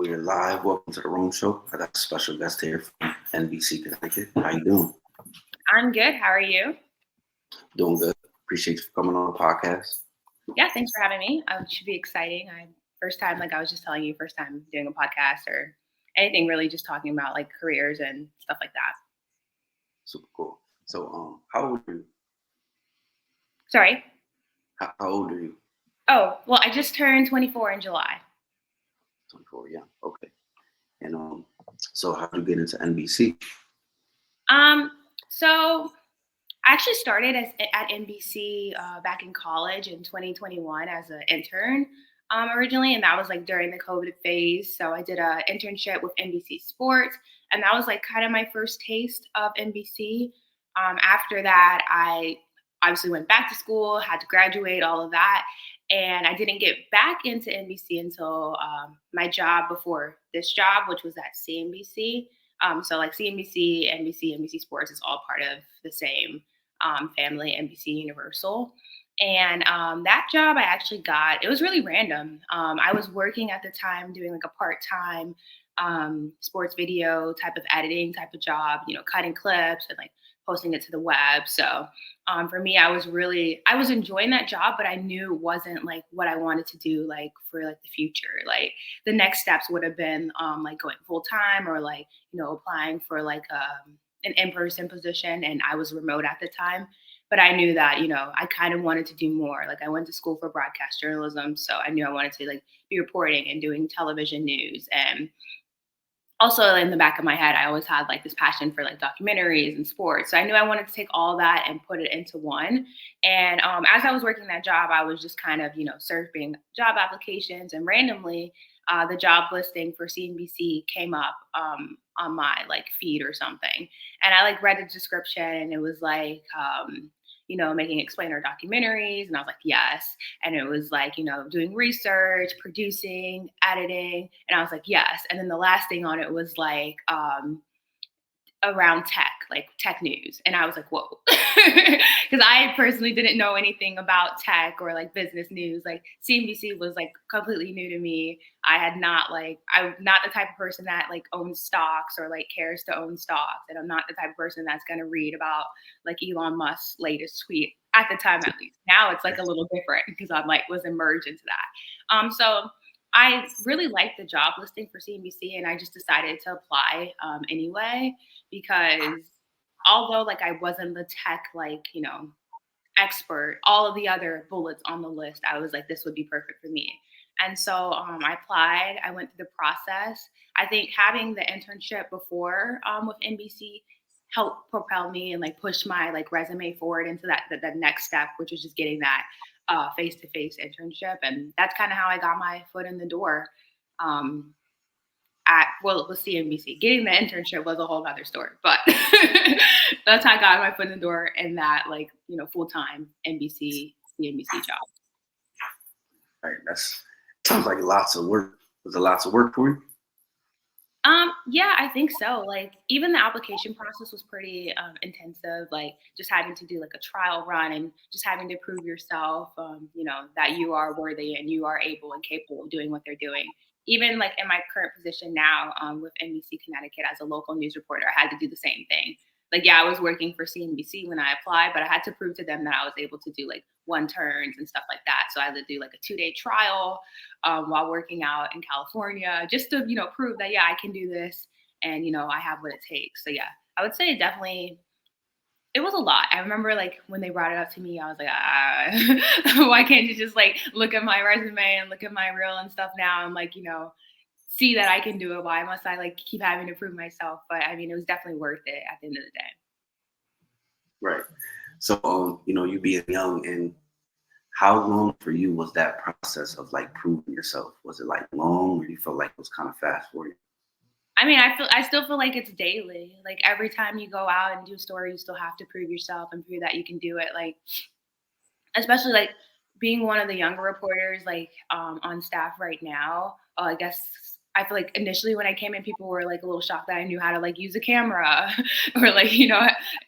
we're live. Welcome to the Room Show. I got a special guest here from NBC Connecticut. How you doing? I'm good. How are you? Doing good. Appreciate you for coming on the podcast. Yeah, thanks for having me. It should be exciting. First time, like I was just telling you, first time doing a podcast or anything really, just talking about like careers and stuff like that. Super cool. So, how old are you? Sorry. How old are you? Oh, well, I just turned 24 in July. 24. Yeah. Okay. And so how did you get into NBC? So I actually started at NBC back in college in 2021 as an intern originally, and that was like during the COVID phase. So I did an internship with NBC Sports, and that was like kind of my first taste of NBC. After that, I obviously went back to school, had to graduate, all of that, and I didn't get back into NBC until my job before this job, which was at CNBC. So like CNBC, NBC, NBC Sports is all part of the same family, NBC Universal. And that job I actually got, it was really random. I was working at the time doing like a part-time sports video type of editing type of job, cutting clips and like posting it to the web. So for me, I was enjoying that job, but I knew it wasn't like what I wanted to do like for like the future. Like the next steps would have been like going full time or like, applying for like an in-person position, and I was remote at the time. But I knew that, I kind of wanted to do more. Like I went to school for broadcast journalism, so I knew I wanted to like be reporting and doing television news. And also in the back of my head, I always had like this passion for like documentaries and sports. So I knew I wanted to take all that and put it into one. And as I was working that job, I was just kind of, surfing job applications, and randomly the job listing for CNBC came up on my like feed or something. And I like read the description, and it was like, making explainer documentaries. And I was like, yes. And it was like, doing research, producing, editing. And I was like, yes. And then the last thing on it was like, around tech, like tech news. And I was like, whoa, because I personally didn't know anything about tech or like business news. Like CNBC was like completely new to me. I'm not the type of person that like owns stocks or like cares to own stocks. And I'm not the type of person that's going to read about like Elon Musk's latest tweet at the time, at least. Now it's like a little different because I'm like was immersed into that. So I really liked the job listing for CNBC, and I just decided to apply anyway, because although like I wasn't the tech expert, all of the other bullets on the list, I was like, this would be perfect for me. And so I applied. I went through the process. I think having the internship before with NBC helped propel me and like push my like resume forward into that next step, which was just getting that face-to-face internship. And that's kind of how I got my foot in the door with CNBC. Getting the internship was a whole other story, but that's how I got my foot in the door in that like, full-time NBC, CNBC job. All right, sounds like lots of work. Was it lots of work for you? Yeah, I think so. Like even the application process was pretty intensive, like just having to do like a trial run and just having to prove yourself, that you are worthy and you are able and capable of doing what they're doing. Even like in my current position now with NBC Connecticut as a local news reporter, I had to do the same thing. Like, yeah, I was working for CNBC when I applied, but I had to prove to them that I was able to do like one turns and stuff like that. So I had to do like a 2-day trial while working out in California, just to, prove that, yeah, I can do this and, I have what it takes. So yeah, I would say it was a lot. I remember like when they brought it up to me, I was like, why can't you just like look at my resume and look at my reel and stuff now and like, see that I can do it. Why must I like keep having to prove myself? But I mean, it was definitely worth it at the end of the day. Right. So, you being young, and how long for you was that process of like proving yourself? Was it like long, or you felt like it was kind of fast for you? I mean, I still feel like it's daily. Like every time you go out and do a story, you still have to prove yourself and prove that you can do it. Like, especially like being one of the younger reporters, like on staff right now. I guess I feel like initially when I came in, people were like a little shocked that I knew how to like use a camera or like,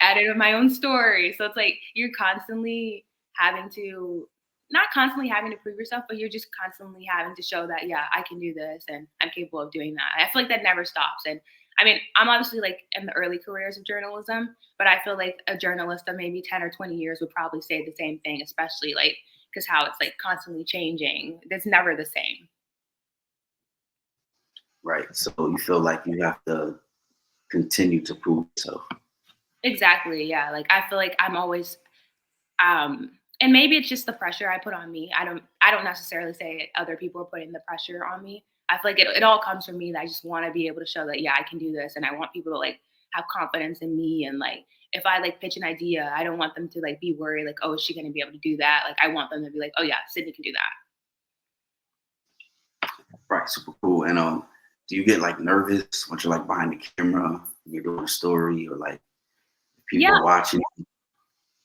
edit my own story. So it's like you're constantly having to not constantly having to prove yourself, but you're just constantly having to show that, yeah, I can do this and I'm capable of doing that. I feel like that never stops. And I mean, I'm obviously like in the early careers of journalism, but I feel like a journalist of maybe 10 or 20 years would probably say the same thing, especially like because how it's like constantly changing. It's never the same. Right. So you feel like you have to continue to prove yourself. Exactly. Yeah. Like I feel like I'm always and maybe it's just the pressure I put on me. I don't necessarily say other people are putting the pressure on me. I feel like it all comes from me that I just want to be able to show that yeah, I can do this and I want people to like have confidence in me and like if I like pitch an idea, I don't want them to like be worried like, oh, is she gonna be able to do that? Like I want them to be like, oh yeah, Sydney can do that. Right. Super cool. And do you get like nervous once you're like behind the camera, you're doing a story, or like people Yeah, are watching?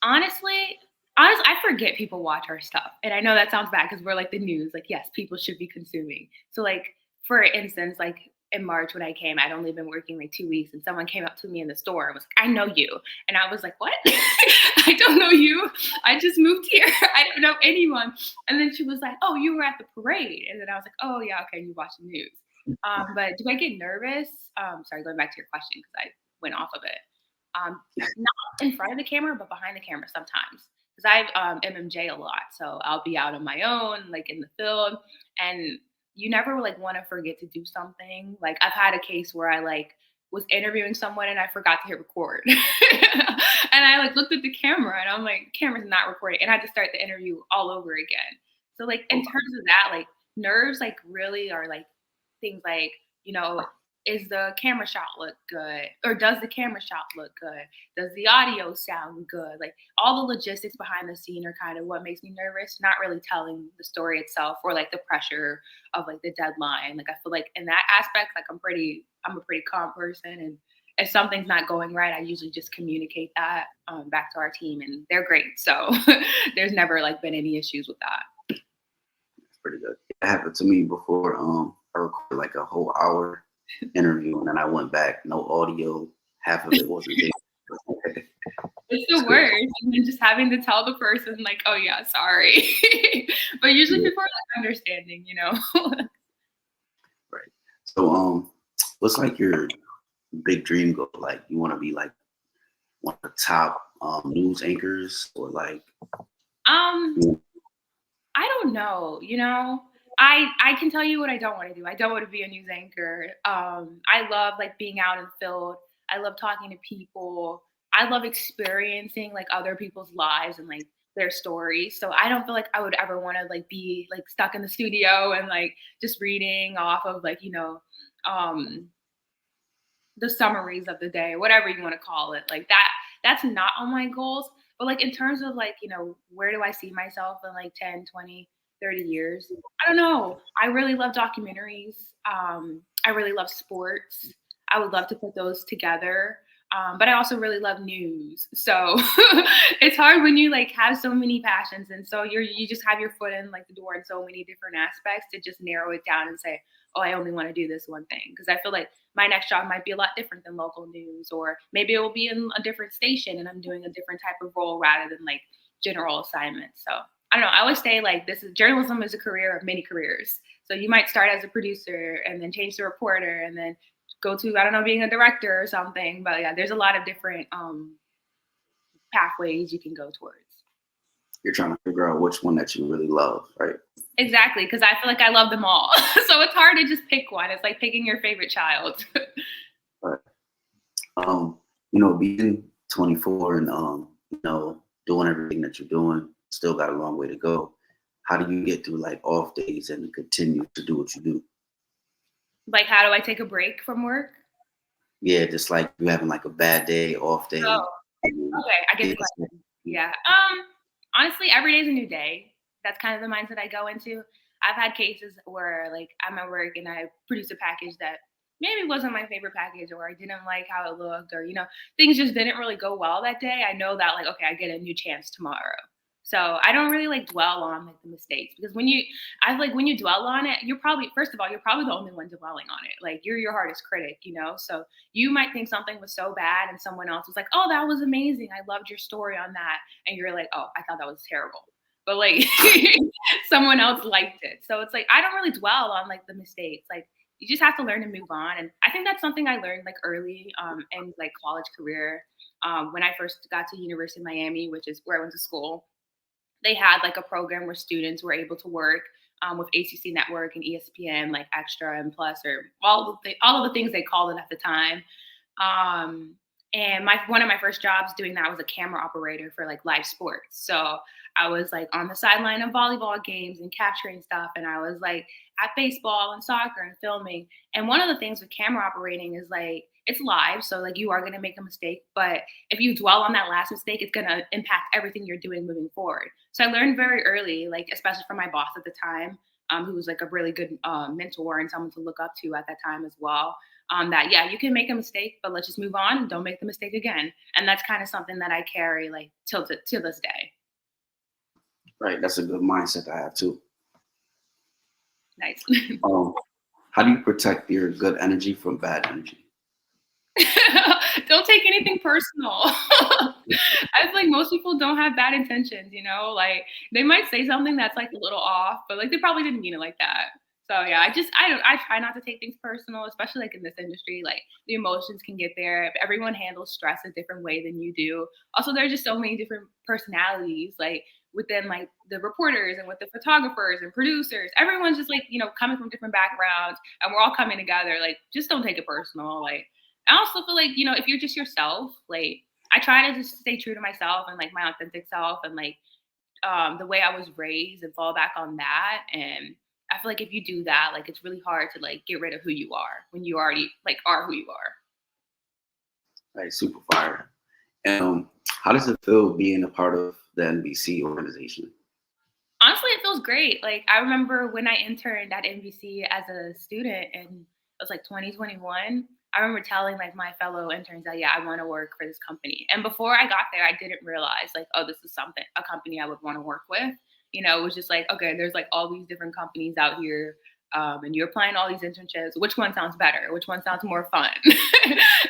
honestly, honestly, I forget people watch our stuff. And I know that sounds bad because we're like the news. Like, yes, people should be consuming. So, like, for instance, like in March when I came, I'd only been working like 2 weeks, and someone came up to me in the store and was like, I know you. And I was like, what? I don't know you. I just moved here. I don't know anyone. And then she was like, oh, you were at the parade. And then I was like, oh, yeah, okay, you watch the news. But do I get nervous? Sorry, going back to your question because I went off of it. Not in front of the camera, but behind the camera sometimes. Because I MMJ a lot, so I'll be out on my own, like in the field, and you never like want to forget to do something. Like I've had a case where I like was interviewing someone and I forgot to hit record, and I like looked at the camera and I'm like, camera's not recording, and I had to start the interview all over again. So like in terms of that, like nerves, like really are like things like you know is the camera shot look good or does the camera shot look good, does the audio sound good, like all the logistics behind the scene are kind of what makes me nervous, not really telling the story itself or like the pressure of like the deadline. Like I feel like in that aspect like I'm a pretty calm person, and if something's not going right I usually just communicate that back to our team and they're great, so there's never like been any issues with that. It's pretty good. It happened to me before. I recorded like a whole hour interview, and then I went back, no audio. Half of it wasn't there. It's It's the good. worst, and then just having to tell the person like, "Oh, yeah, sorry." But usually Yeah, people are, like, understanding, you know? right. So, what's like your big dream goal? Like, you want to be like one of the top news anchors, or like, Um, you I don't know, you know? I can tell you what I don't wanna do. I don't wanna be a news anchor. I love, like, being out in the field. I love talking to people. I love experiencing, like, other people's lives and, like, their stories. So I don't feel like I would ever wanna, like, be, like, stuck in the studio and, like, just reading off of, like, um the summaries of the day, whatever you want to call it. Like that's not on my goals. But like in terms of like, where do I see myself in like 10, 20, 30 years? I don't know. I really love documentaries. I really love sports. I would love to put those together. But I also really love news. So it's hard when you like have so many passions and so you just have your foot in like the door in so many different aspects to just narrow it down and say, oh, I only want to do this one thing. Because I feel like my next job might be a lot different than local news, or maybe it will be in a different station and I'm doing a different type of role rather than like general assignments. So I don't know. I always say like this is journalism is a career of many careers. So you might start as a producer and then change to reporter and then go to, I don't know, being a director or something. But yeah, there's a lot of different pathways you can go towards. you're trying to figure out which one that you really love, right? Exactly, because I feel like I love them all. So it's hard to just pick one. It's like picking your favorite child. But being 24 and doing everything that you're doing, still got a long way to go. How do you get through like off days and continue to do what you do? Like, how do I take a break from work? Yeah, just like you having like a bad day, off day. Oh, okay, I get the question. Yeah. Honestly, every day is a new day. That's kind of the mindset I go into. I've had cases where like I'm at work and I produce a package that maybe wasn't my favorite package or I didn't like how it looked or things just didn't really go well that day. I know that like okay, I get a new chance tomorrow. So I don't really like dwell on like the mistakes because when you dwell on it, you're probably first of all, you're probably the only one dwelling on it. Like you're your hardest critic. So you might think something was so bad and someone else was like, oh, that was amazing. I loved your story on that. And you're like, oh, I thought that was terrible. but like someone else liked it. So it's like I don't really dwell on like the mistakes. Like you just have to learn to move on. And I think that's something I learned like early in like college career. When I first got to University of Miami, which is where I went to school, they had like a program where students were able to work with ACC Network and ESPN, like Extra and Plus, or all of the things they called it at the time. Um, and my one of my first jobs doing that was a camera operator for like live sports. So I was like on the sideline of volleyball games and capturing stuff, and I was like at baseball and soccer and filming. And one of the things with camera operating is like it's live, so like you are gonna make a mistake, but if you dwell on that last mistake, it's gonna impact everything you're doing moving forward. So I learned very early, like especially from my boss at the time, who was like a really good mentor and someone to look up to at that time as well. That yeah, you can make a mistake, but let's just move on and don't make the mistake again. And that's kind of something that I carry like till this day. Right. That's a good mindset to have too. Nice. Um, how do you protect your good energy from bad energy? Don't take anything personal. I feel like most people don't have bad intentions, you know? Like they might say something that's like a little off, but like they probably didn't mean it like that. So yeah, I try not to take things personal, especially like in this industry. Like the emotions can get there. Everyone handles stress a different way than you do. Also, there's just so many different personalities, like within like the reporters and with the photographers and producers. Everyone's just like, you know, coming from different backgrounds and we're all coming together. Like just don't take it personal. Like I also feel like, you know, if you're just yourself, like I try to just stay true to myself and like my authentic self and like the way I was raised and fall back on that. And I feel like if you do that, like it's really hard to like get rid of who you are when you already like are who you are. Right. Super fire. And how does it feel being a part of the NBC organization? Honestly, it feels great. Like I remember when I interned at NBC as a student and it was like 2021. I remember telling like my fellow interns that yeah, I want to work for this company. And before I got there, I didn't realize like, oh, this is something a company I would want to work with. You know, it was just like, okay, there's like all these different companies out here. And you're applying all these internships. Which one sounds better? Which one sounds more fun?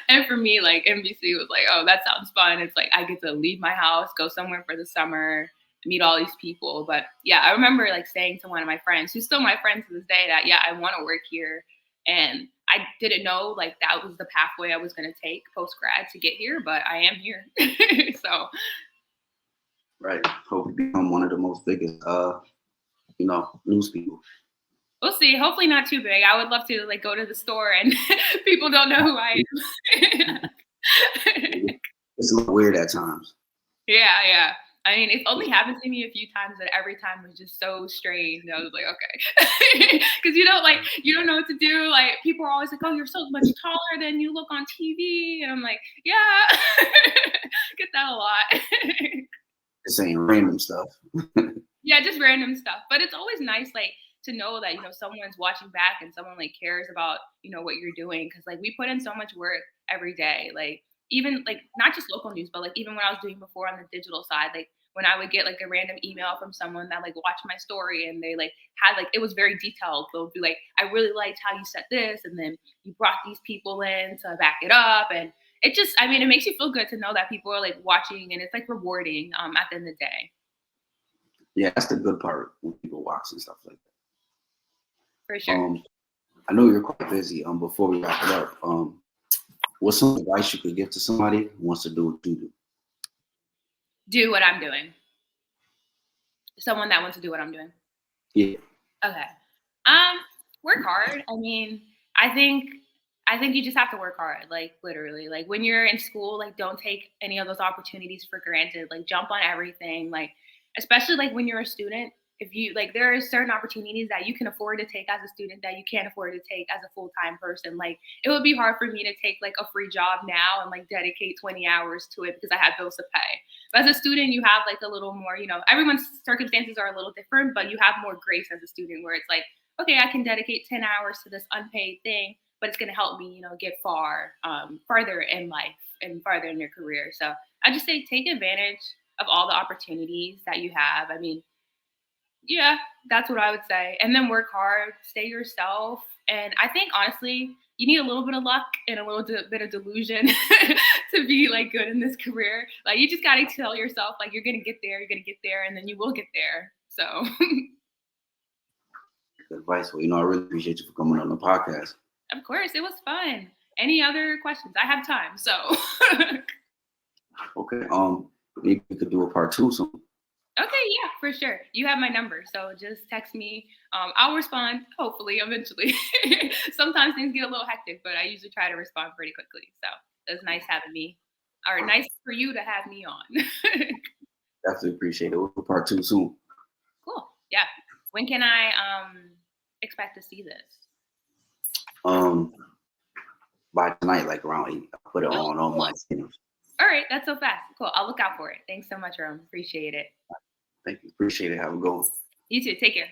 And for me, like NBC was like, oh, that sounds fun. It's like I get to leave my house, go somewhere for the summer, meet all these people. But yeah, I remember like saying to one of my friends, who's still my friend to this day, that yeah, I want to work here. And I didn't know like that was the pathway I was going to take post grad to get here, but I am here. So Right. Hope you become one of the most biggest, news people. we'll see. Hopefully not too big. I would love to like go to the store and people don't know who I am. It's a little weird at times. Yeah, yeah. I mean, it's only happened to me a few times, but every time was just so strange. And I was like, okay, because you don't know what to do. Like people are always like, oh, you're so much taller than you look on TV, and I'm like, yeah, get that a lot. It's saying random stuff. Yeah, just random stuff. But it's always nice, like to know that someone's watching back and someone like cares about what you're doing because like we put in so much work every day. Like even like not just local news, but like even when I was doing before on the digital side, like when I would get like a random email from someone that like watched my story and they like had like it was very detailed. They'll be like, I really liked how you said this, and then you brought these people in to back it up, and it just I mean it makes you feel good to know that people are like watching and it's like rewarding at the end of the day. Yeah, that's the good part when people watch and stuff like For that. sure. I know you're quite busy. Before we wrap it up, what's some advice you could give to somebody who wants to do what you do? Do what I'm doing. Someone that wants to do what I'm doing. Yeah. Okay. Um, Work hard. I mean, I think I think you just have to work hard, like literally. Like when you're in school, like don't take any of those opportunities for granted. Like jump on everything. Like especially like when you're a student, if you like there are certain opportunities that you can afford to take as a student that you can't afford to take as a full-time person. Like it would be hard for me to take like a free job now and like dedicate 20 hours to it because I have bills to pay. But as a student, you have like a little more, everyone's circumstances are a little different, but you have more grace as a student where it's like, okay, I can dedicate 10 hours to this unpaid thing, but it's going to help me, get farther in life and farther in your career. So I just say take advantage of all the opportunities that you have. I mean, yeah, that's what I would say. And then work hard, stay yourself. And I think honestly, you need a little bit of luck and a little bit of delusion to be like good in this career. Like you just got to tell yourself like you're gonna get there, and then you will get there. So Good advice. Well, I really appreciate you for coming on the podcast. of course, it was fun. Any other questions? I have time. So Okay. Maybe we could do a part 2 soon. okay, yeah, for sure. You have my number, so just text me. I'll respond, hopefully, eventually. Sometimes things get a little hectic, but I usually try to respond pretty quickly. So it's nice having me, or nice for you to have me on. Definitely appreciate it. We'll do part 2 soon. Cool. Yeah. When can I expect to see this? Um, by tonight, like around 8, I'll put it Oh, on all cool. my channels. All right, that's so fast. Cool. I'll look out for it. Thanks so much, Rome. Appreciate it. Thank you. Appreciate it. Have a good one. You too. Take care.